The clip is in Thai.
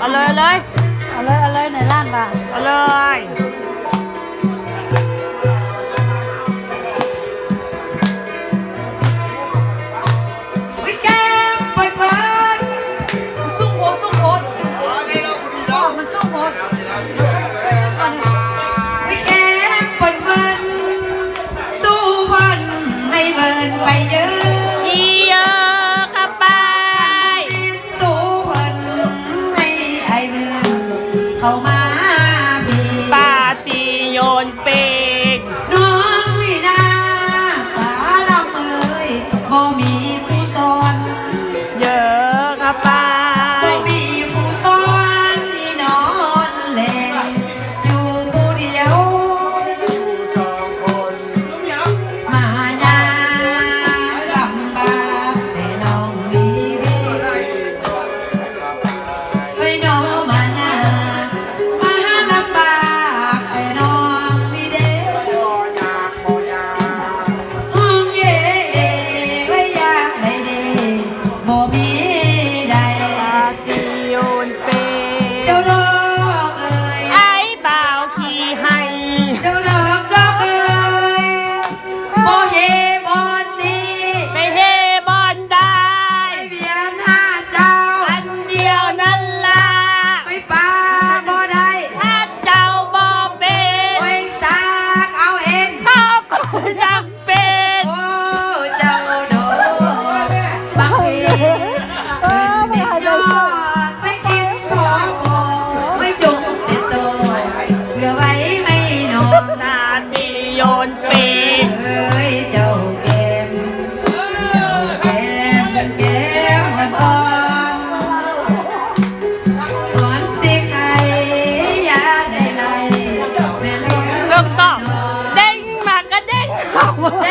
เอาเลยเอาเลยเอาเลยในร้านป่ะเอาเลยวิแกมเปิดเปิดสู้โหดสู้โหดมันสู้โหดวิแกมเปิดเปิดสู้วันให้เบิร์นไปเยอะเยอะครับไปสู้วันให้ไอเบิร์นเข้ามาปาตีโยนเปกน้องวินาฟ้าดำเอ่ยบ่มีผู้สอนเยอะครับไปบ่มีผู้สอนที่นอนเล่นอยู่ผู้เดียวสองคนมายาลำบากแต่น้องมีดีไปน้องมายามาลำบากแต่น้องมีเด้ห้องเย่ไว้อยากได้เด้บ่มีใดปาติโยนเปเจ้าดอกเอ้ยไอ้บ่าวขี่ให้เจ้าดอกเอ้ยบ่เฮบอนดีไปเฮบอนได้เบียนหาเจ้าอันเดียวนั่นล่ะไปป่าบ่ได้ถ้าเจ้าบ่เป็นไว้ซากเอาเองเขาก็อยากเป็นโอ้เจ้าดอกบักเฮขึ้นเด็ดยอดไปกินของไม่จุกแต่โตเหลือไว้ให้น้องนาทีโยนเปเอ้ยเจ้าแก้มแก้มอ่อนอ่อนสิใครอยากได้ไรแม่ลูกต้องเด้งมากก็เด้งเด้